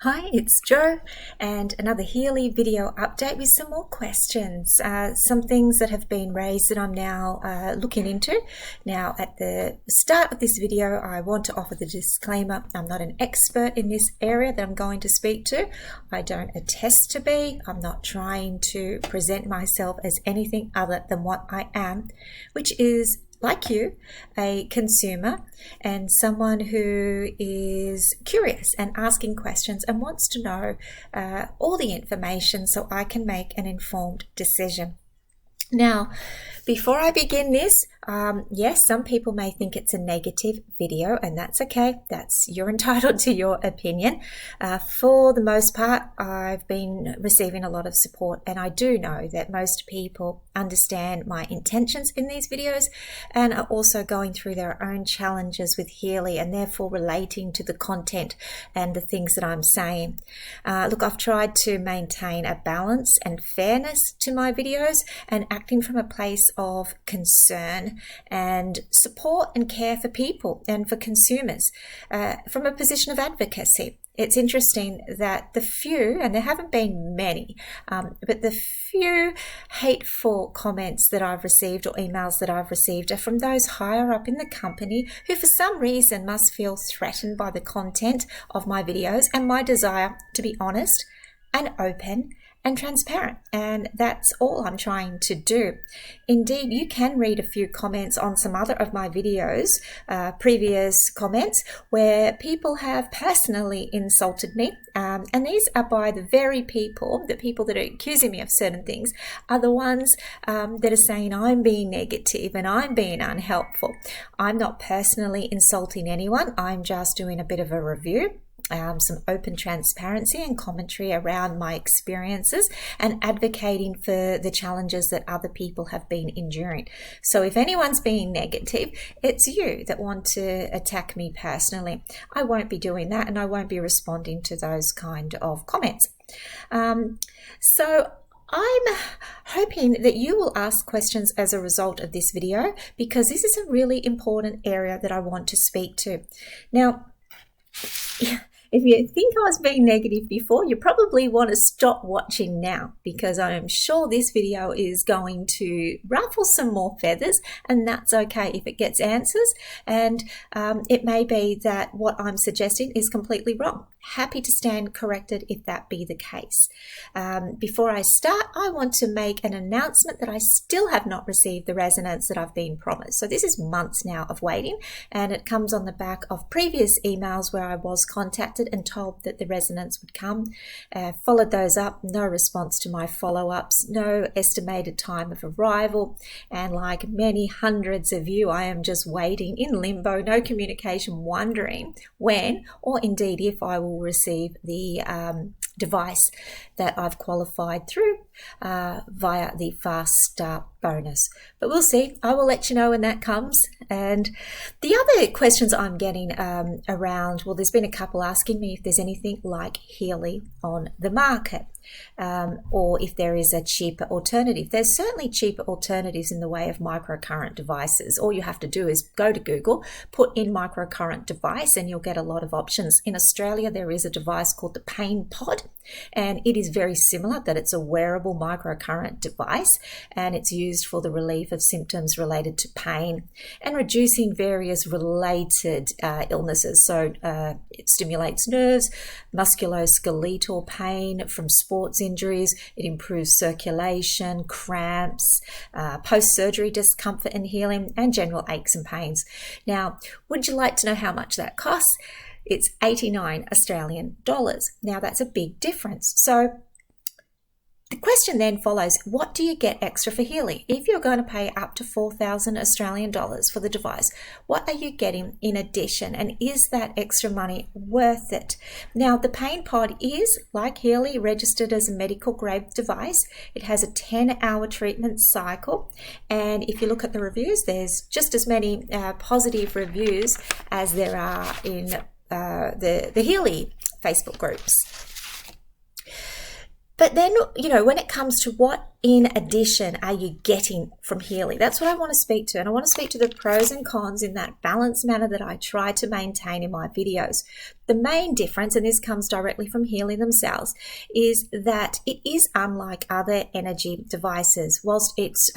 Hi, it's Jo, and another Healy video update with some more questions. Some things that have been raised that I'm now looking into. Now, at the start of this video, I want to offer the disclaimer. I'm not an expert in this area that I'm going to speak to. I don't attest to be. I'm not trying to present myself as anything other than what I am, which is, like you, a consumer and someone who is curious and asking questions and wants to know all the information so I can make an informed decision. Now, before I begin this, yes, some people may think it's a negative video, and that's okay. You're entitled to your opinion. For the most part, I've been receiving a lot of support, and I do know that most people understand my intentions in these videos and are also going through their own challenges with Healy and therefore relating to the content and the things that I'm saying. Look, I've tried to maintain a balance and fairness to my videos and acting from a place of concern and support and care for people and for consumers from a position of advocacy. It's interesting that the few, and there haven't been many, but the few hateful comments that I've received or emails that I've received are from those higher up in the company who for some reason must feel threatened by the content of my videos and my desire to be honest and open and transparent, and that's all I'm trying to do. Indeed, you can read a few comments on some other of my videos, previous comments, where people have personally insulted me, and these are by the very people that are accusing me of certain things are the ones that are saying I'm being negative and I'm being unhelpful. I'm not personally insulting anyone. I'm just doing a bit of a review. Some open transparency and commentary around my experiences and advocating for the challenges that other people have been enduring. So if anyone's being negative, it's you that want to attack me personally. I won't be doing that, and I won't be responding to those kind of comments. So I'm hoping that you will ask questions as a result of this video, because this is a really important area that I want to speak to. Now, if you think I was being negative before, you probably want to stop watching now, because I am sure this video is going to ruffle some more feathers, and that's okay if it gets answers. And it may be that what I'm suggesting is completely wrong. Happy to stand corrected if that be the case. Before I start, I want to make an announcement that I still have not received the resonance that I've been promised. So this is months now of waiting, and it comes on the back of previous emails where I was contacted and told that the resonance would come. Followed those up, no response to my follow-ups, no estimated time of arrival, and like many hundreds of you, I am just waiting in limbo, no communication, wondering when or indeed if I will receive the device that I've qualified through via the Fast Start bonus. But we'll see. I will let you know when that comes. And the other questions I'm getting around, well, there's been a couple asking me if there's anything like Healy on the market, or if there is a cheaper alternative. There's certainly cheaper alternatives in the way of microcurrent devices. All you have to do is go to Google, put in microcurrent device, and you'll get a lot of options. In Australia, there is a device called the Pain Pod, and it is very similar, that it's a wearable microcurrent device, and it's used for the relief of symptoms related to pain and reducing various related illnesses. So it stimulates nerves, musculoskeletal pain from sports injuries. It improves circulation, cramps, post-surgery discomfort and healing, and general aches and pains. Now, would you like to know how much that costs? It's 89 Australian dollars. Now, that's a big difference. So the question then follows, what do you get extra for Healy? If you're going to pay up to 4,000 Australian dollars for the device, what are you getting in addition? And is that extra money worth it? Now, the Pain Pod is, like Healy, registered as a medical grade device. It has a 10-hour treatment cycle. And if you look at the reviews, there's just as many positive reviews as there are in the Healy Facebook groups. But then, when it comes to what in addition are you getting from Healy, that's what I want to speak to. And I want to speak to the pros and cons in that balanced manner that I try to maintain in my videos. The main difference, and this comes directly from Healy themselves, is that it is unlike other energy devices. Whilst it's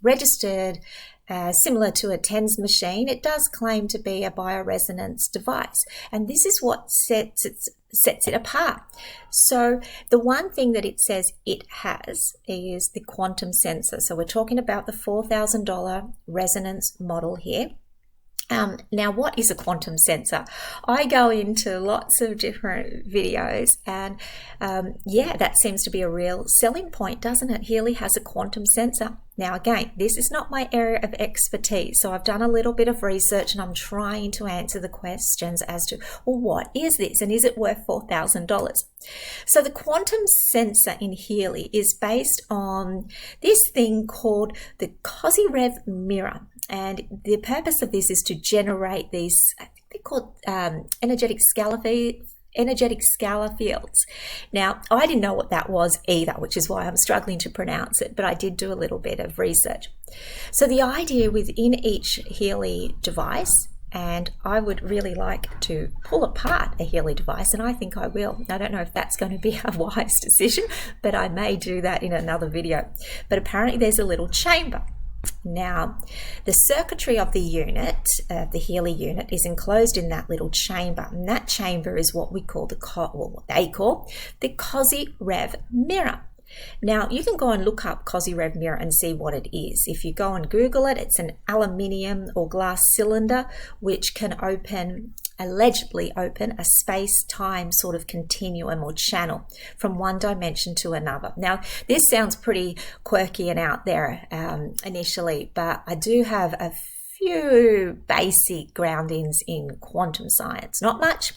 registered similar to a TENS machine, it does claim to be a bioresonance device. And this is what sets it apart. So the one thing that it says it has is the quantum sensor. So we're talking about the $4,000 resonance model here. Now, what is a quantum sensor? I go into lots of different videos, and that seems to be a real selling point, doesn't it? Healy has a quantum sensor. Now, again, this is not my area of expertise, so I've done a little bit of research and I'm trying to answer the questions as to, well, what is this and is it worth $4,000? So the quantum sensor in Healy is based on this thing called the CosiRev mirror. And the purpose of this is to generate these, I think they're called energetic scalar fields. Now, I didn't know what that was either, which is why I'm struggling to pronounce it, but I did do a little bit of research. So the idea within each Healy device, and I would really like to pull apart a Healy device, and I think I will. I don't know if that's going to be a wise decision, but I may do that in another video. But apparently there's a little chamber. Now, the circuitry of the unit, the Healy unit, is enclosed in that little chamber, and that chamber is what we call what they call the CosiRev mirror. Now, you can go and look up CosiRev mirror and see what it is. If you go and Google it, it's an aluminium or glass cylinder which can allegedly open a space-time sort of continuum or channel from one dimension to another. Now, this sounds pretty quirky and out there initially, but I do have a few basic groundings in quantum science. Not much.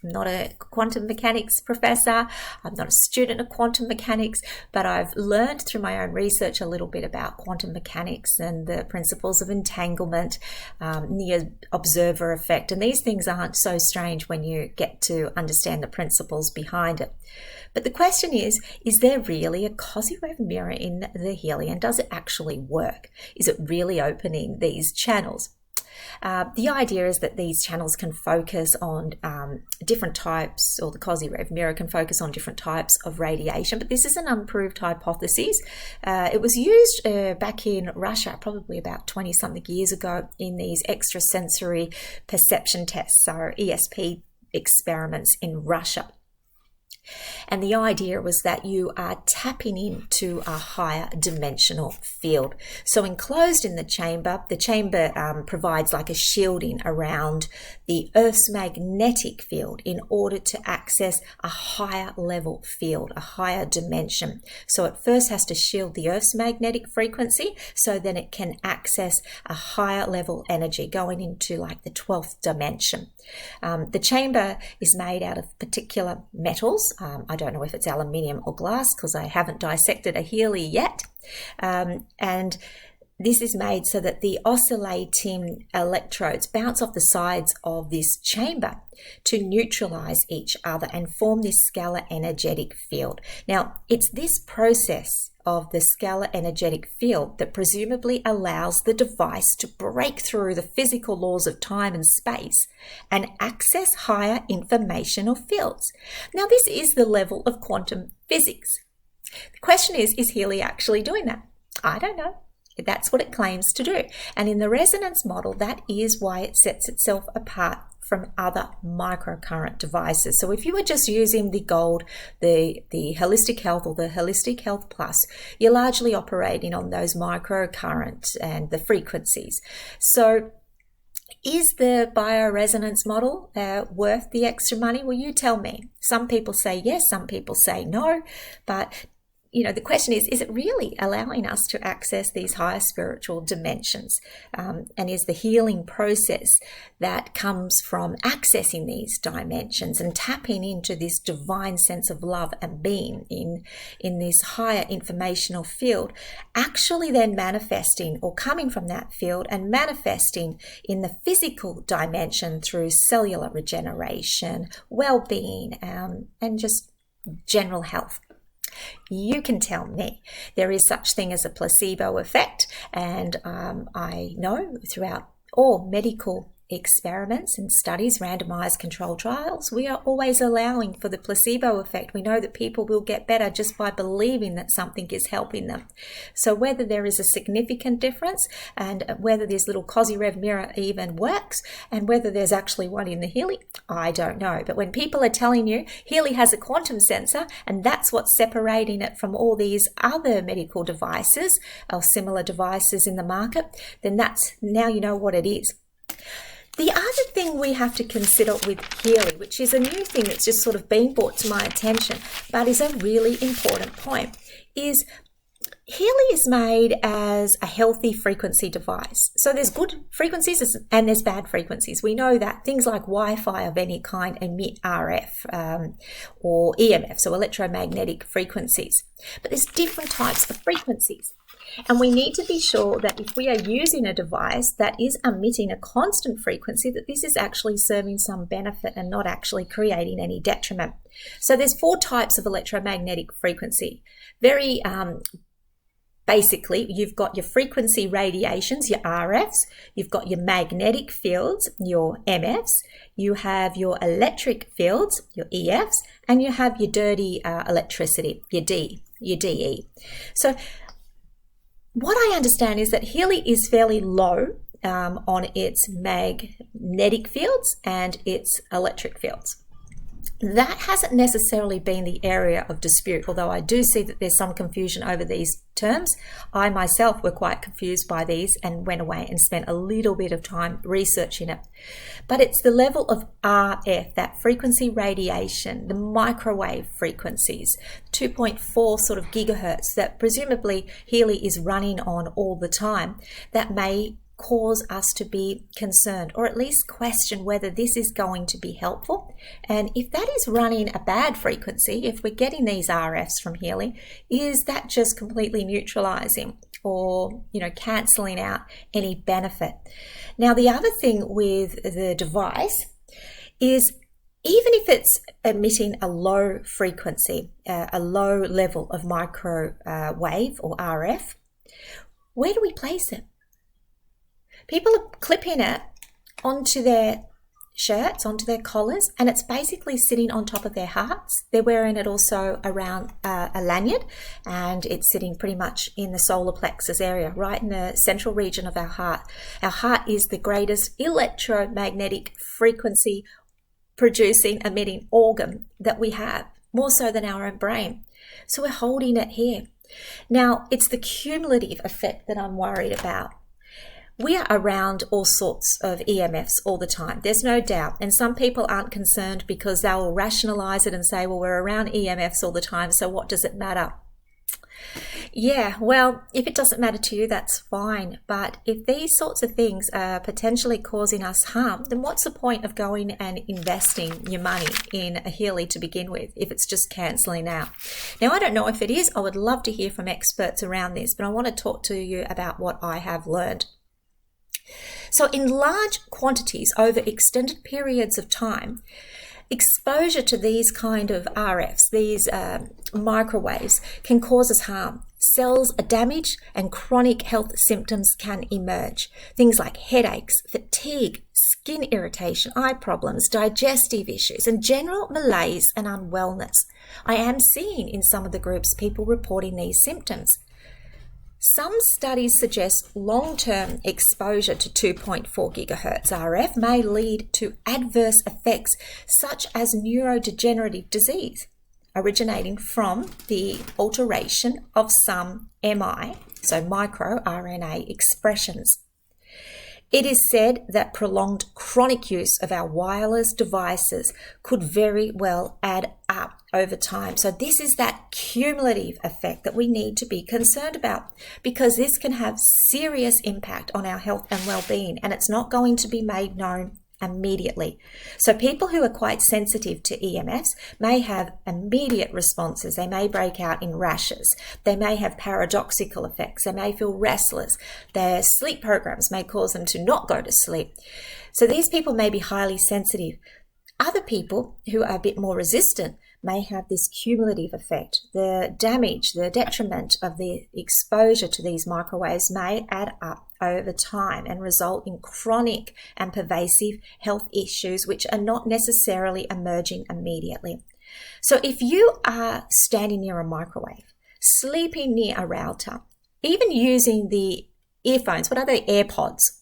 I'm not a quantum mechanics professor. I'm not a student of quantum mechanics, but I've learned through my own research a little bit about quantum mechanics and the principles of entanglement, the observer effect, and these things aren't so strange when you get to understand the principles behind it. But the question is there really a CosiRev mirror in the Healy, and does it actually work? Is it really opening these channels? The idea is that these channels can focus on different types, or the CosiRev mirror can focus on different types of radiation, but this is an unproved hypothesis. It was used back in Russia probably about 20-something years ago in these extrasensory perception tests, or ESP experiments in Russia. And the idea was that you are tapping into a higher dimensional field. So enclosed in the chamber provides like a shielding around the Earth's magnetic field in order to access a higher level field, a higher dimension. So it first has to shield the Earth's magnetic frequency, so then it can access a higher level energy going into like the 12th dimension. The chamber is made out of particular metals. I don't know if it's aluminium or glass because I haven't dissected a Healy yet. And this is made so that the oscillating electrodes bounce off the sides of this chamber to neutralize each other and form this scalar energetic field. Now, it's this process of the scalar energetic field that presumably allows the device to break through the physical laws of time and space and access higher informational fields. Now, this is the level of quantum physics. The question is Healy actually doing that? I don't know. That's what it claims to do. And in the resonance model, that is why it sets itself apart from other microcurrent devices. So if you were just using the gold, the Holistic Health or the Holistic Health Plus, you're largely operating on those microcurrents and the frequencies. So is the bioresonance model worth the extra money? Well, you tell me. Some people say yes, some people say no, but the question is it really allowing us to access these higher spiritual dimensions? And is the healing process that comes from accessing these dimensions and tapping into this divine sense of love and being in this higher informational field actually then manifesting or coming from that field and manifesting in the physical dimension through cellular regeneration, well-being, and just general health? You can tell me. There is such thing as a placebo effect, and I know throughout all medical experiments and studies, randomized controlled trials, we are always allowing for the placebo effect. We know that people will get better just by believing that something is helping them. So whether there is a significant difference, and whether this little Kozyrev mirror even works, and whether there's actually one in the Healy, I don't know. But when people are telling you Healy has a quantum sensor and that's what's separating it from all these other medical devices or similar devices in the market, then that's, now you know what it is. The other thing we have to consider with Healy, which is a new thing that's just sort of been brought to my attention, but is a really important point, is Healy is made as a healthy frequency device. So there's good frequencies and there's bad frequencies. We know that things like Wi-Fi of any kind emit RF or EMF, so electromagnetic frequencies. But there's different types of frequencies. And we need to be sure that if we are using a device that is emitting a constant frequency, that this is actually serving some benefit and not actually creating any detriment. So there's 4 types of electromagnetic frequency. Very basically, you've got your frequency radiations, your RFs, you've got your magnetic fields, your MFs, you have your electric fields, your EFs, and you have your dirty electricity, your DE. So what I understand is that Healy is fairly low on its magnetic fields and its electric fields. That hasn't necessarily been the area of dispute, although I do see that there's some confusion over these terms. I myself were quite confused by these and went away and spent a little bit of time researching it. But it's the level of RF, that frequency radiation, the microwave frequencies, 2.4 sort of gigahertz that presumably Healy is running on all the time, that may cause us to be concerned, or at least question whether this is going to be helpful. And if that is running a bad frequency, if we're getting these RFs from Healy, is that just completely neutralizing or, cancelling out any benefit? Now, the other thing with the device is, even if it's emitting a low frequency, a low level of microwave or RF, where do we place it? People are clipping it onto their shirts, onto their collars, and it's basically sitting on top of their hearts. They're wearing it also around a lanyard, and it's sitting pretty much in the solar plexus area, right in the central region of our heart. Our heart is the greatest electromagnetic frequency producing, emitting organ that we have, more so than our own brain. So we're holding it here. Now, it's the cumulative effect that I'm worried about. We are around all sorts of EMFs all the time. There's no doubt. And some people aren't concerned because they will rationalize it and say, well, we're around EMFs all the time, so what does it matter? Yeah, well, if it doesn't matter to you, that's fine. But if these sorts of things are potentially causing us harm, then what's the point of going and investing your money in a Healy to begin with if it's just cancelling out? Now, I don't know if it is. I would love to hear from experts around this, but I want to talk to you about what I have learned. So in large quantities over extended periods of time, exposure to these kind of RFs, these microwaves, can cause us harm. Cells are damaged and chronic health symptoms can emerge. Things like headaches, fatigue, skin irritation, eye problems, digestive issues, and general malaise and unwellness. I am seeing in some of the groups people reporting these symptoms. Some studies suggest long-term exposure to 2.4 gigahertz RF may lead to adverse effects such as neurodegenerative disease, originating from the alteration of some MI, so microRNA expressions. It is said that prolonged chronic use of our wireless devices could very well add up over time. So this is that cumulative effect that we need to be concerned about, because this can have serious impact on our health and well-being, and it's not going to be made known immediately. So people who are quite sensitive to EMFs may have immediate responses. They may break out in rashes. They may have paradoxical effects. They may feel restless. Their sleep programs may cause them to not go to sleep. So these people may be highly sensitive. Other people who are a bit more resistant may have this cumulative effect. The damage, the detriment of the exposure to these microwaves may add up over time and result in chronic and pervasive health issues which are not necessarily emerging immediately. So if you are standing near a microwave, sleeping near a router, even using the earphones, what are they, AirPods,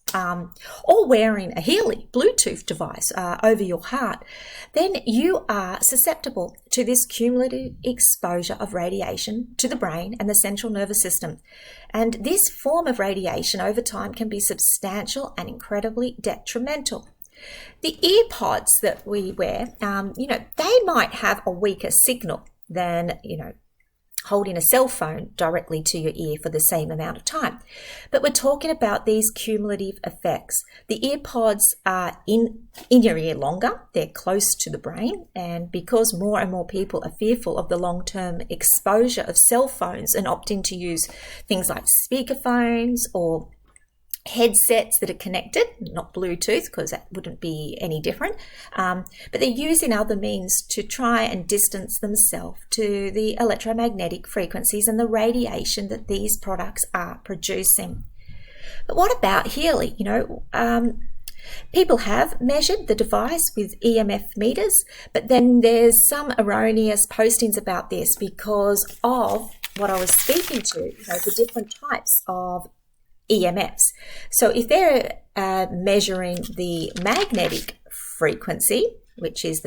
or wearing a Healy Bluetooth device over your heart, then you are susceptible to this cumulative exposure of radiation to the brain and the central nervous system. And this form of radiation over time can be substantial and incredibly detrimental. The earpods that we wear, they might have a weaker signal than, holding a cell phone directly to your ear for the same amount of time. But we're talking about these cumulative effects. The earpods are in your ear longer, they're close to the brain, and because more and more people are fearful of the long-term exposure of cell phones and opting to use things like speakerphones or headsets that are connected, not Bluetooth, because that wouldn't be any different, but they're using other means to try and distance themselves to the electromagnetic frequencies and the radiation that these products are producing. But what about Healy? People have measured the device with EMF meters, but then there's some erroneous postings about this because of what I was speaking to, the different types of EMFs. So if they're measuring the magnetic frequency, which is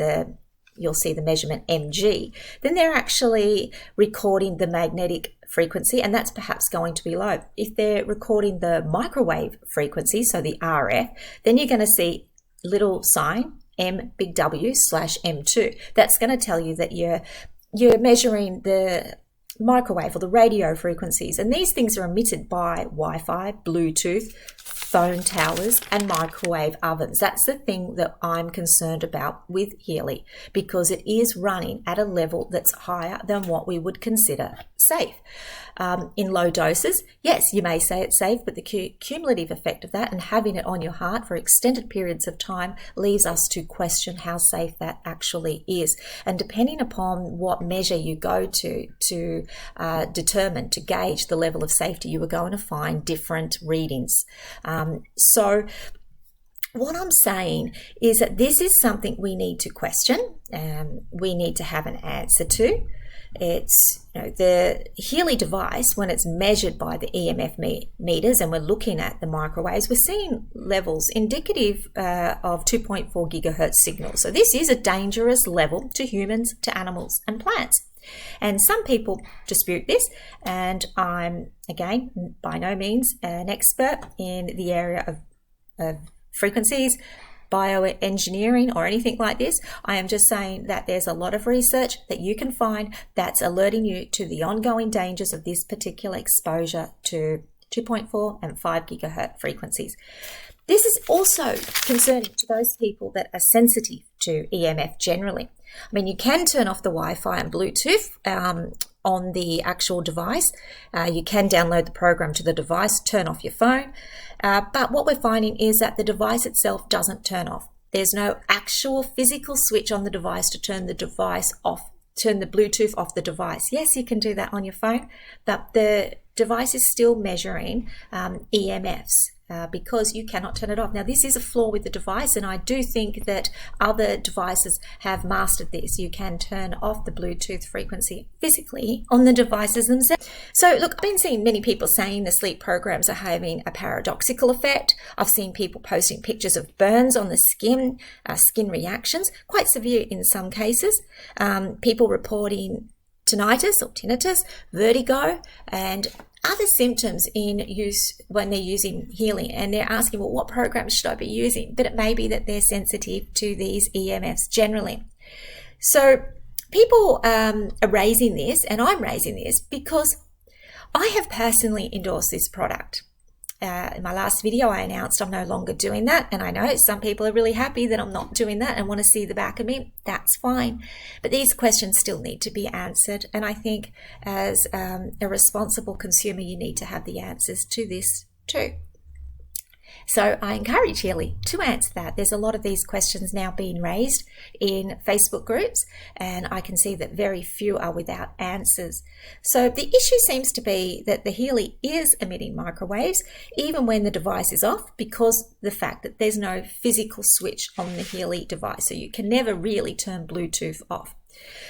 you'll see the measurement mg, then they're actually recording the magnetic frequency, and that's perhaps going to be low. If they're recording the microwave frequency, so the RF, then you're going to see little sign M big W/M2. That's going to tell you that you're measuring the microwave or the radio frequencies, and these things are emitted by Wi-Fi, Bluetooth, phone towers and microwave ovens. That's the thing that I'm concerned about with Healy, because it is running at a level that's higher than what we would consider safe. In low doses, yes, you may say it's safe, but the cumulative effect of that and having it on your heart for extended periods of time leaves us to question how safe that actually is. And depending upon what measure you go to determine, to gauge the level of safety, you are going to find different readings. So what I'm saying is that this is something we need to question, we need to have an answer to. It's the Healy device, when it's measured by the EMF meters and we're looking at the microwaves, we're seeing levels indicative of 2.4 gigahertz signals. So this is a dangerous level to humans, to animals and plants. And some people dispute this, and I'm, again, by no means an expert in the area of frequencies, bioengineering or anything like this. I am just saying that there's a lot of research that you can find that's alerting you to the ongoing dangers of this particular exposure to 2.4 and 5 gigahertz frequencies. This is also concerning to those people that are sensitive to EMF generally. I mean, you can turn off the Wi-Fi and Bluetooth on the actual device. You can download the program to the device, turn off your phone. But what we're finding is that the device itself doesn't turn off. There's no actual physical switch on the device to turn the device off, turn the Bluetooth off the device. Yes, you can do that on your phone, but the device is still measuring EMFs. Because you cannot turn it off. Now, this is a flaw with the device, and I do think that other devices have mastered this. You can turn off the Bluetooth frequency physically on the devices themselves. So, look, I've been seeing many people saying the sleep programs are having a paradoxical effect. I've seen people posting pictures of burns on the skin, skin reactions, quite severe in some cases. People reporting tinnitus, vertigo, and other symptoms in use when they're using Healy, and they're asking, well, what programs should I be using? But it may be that they're sensitive to these EMFs generally. So people are raising this, and I'm raising this because I have personally endorsed this product. In my last video, I announced I'm no longer doing that, and I know some people are really happy that I'm not doing that and want to see the back of me. That's fine, but these questions still need to be answered, and I think as a responsible consumer, you need to have the answers to this too. So I encourage Healy to answer that. There's a lot of these questions now being raised in Facebook groups, and I can see that very few are without answers. So the issue seems to be that the Healy is emitting microwaves even when the device is off, because the fact that there's no physical switch on the Healy device. So you can never really turn Bluetooth off.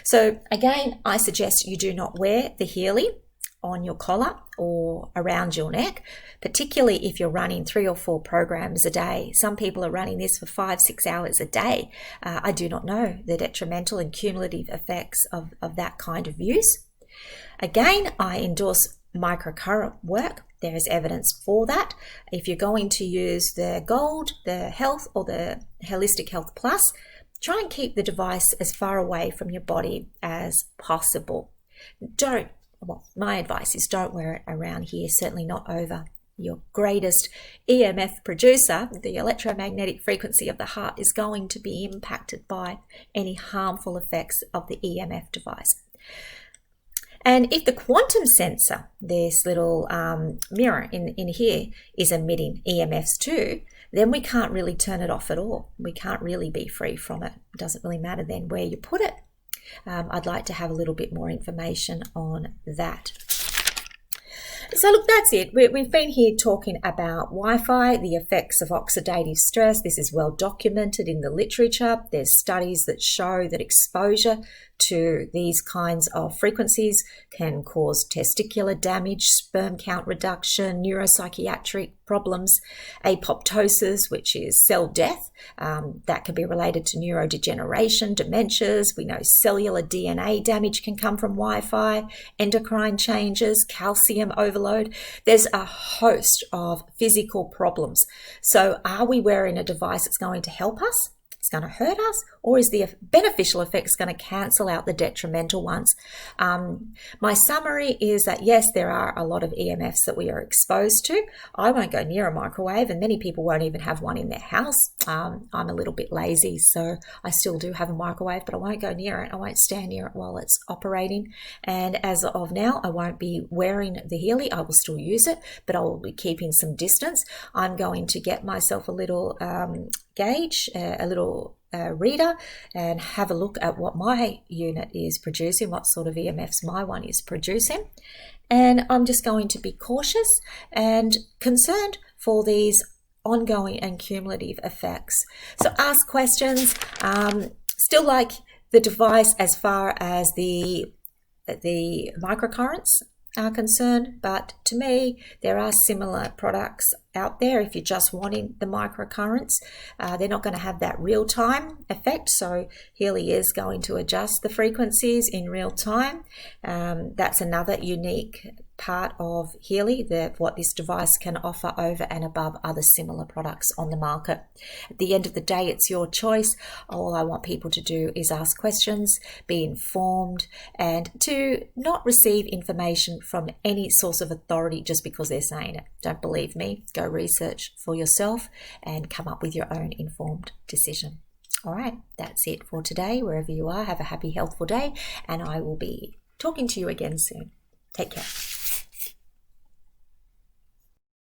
So again, I suggest you do not wear the Healy on your collar or around your neck, particularly if you're running 3 or 4 programs a day. Some people are running this for 5-6 hours a day. I do not know the detrimental and cumulative effects of that kind of use. Again, I endorse microcurrent work. There is evidence for that. If you're going to use the Gold, the Health, or the Holistic Health Plus, try and keep the device as far away from your body as possible. My advice is don't wear it around here, certainly not over your greatest EMF producer. The electromagnetic frequency of the heart is going to be impacted by any harmful effects of the EMF device. And if the quantum sensor, this little mirror in here, is emitting EMFs too, then we can't really turn it off at all. We can't really be free from it. It doesn't really matter then where you put it. I'd like to have a little bit more information on that. So look, that's it. We've been here talking about Wi-Fi, the effects of oxidative stress. This is well documented in the literature. There's studies that show that exposure to these kinds of frequencies can cause testicular damage, sperm count reduction, neuropsychiatric problems, apoptosis, which is cell death. That can be related to neurodegeneration, dementias. We know cellular DNA damage can come from Wi-Fi, endocrine changes, calcium overload. There's a host of physical problems. So are we wearing a device that's going to help us? It's going to hurt us, or is the beneficial effects going to cancel out the detrimental ones? My summary is that yes, there are a lot of EMFs that we are exposed to. I won't go near a microwave, and many people won't even have one in their house. I'm a little bit lazy, so I still do have a microwave, but I won't go near it. I won't stand near it while it's operating. And as of now, I won't be wearing the Healy. I will still use it, but I will be keeping some distance. I'm going to get myself a little gauge, a little reader, and have a look at what my unit is producing, what sort of EMFs my one is producing. And I'm just going to be cautious and concerned for these ongoing and cumulative effects. So ask questions. Still like the device as far as the microcurrents are concerned, but to me there are similar products out there. If you're just wanting the microcurrents, they're not going to have that real-time effect, so Healy is going to adjust the frequencies in real time. That's another unique part of Healy, what this device can offer over and above other similar products on the market. At the end of the day, it's your choice. All I want people to do is ask questions, be informed, and to not receive information from any source of authority just because they're saying it. Don't believe me. Go research for yourself and come up with your own informed decision. All right, that's it for today. Wherever you are, have a happy, healthful day, and I will be talking to you again soon. Take care.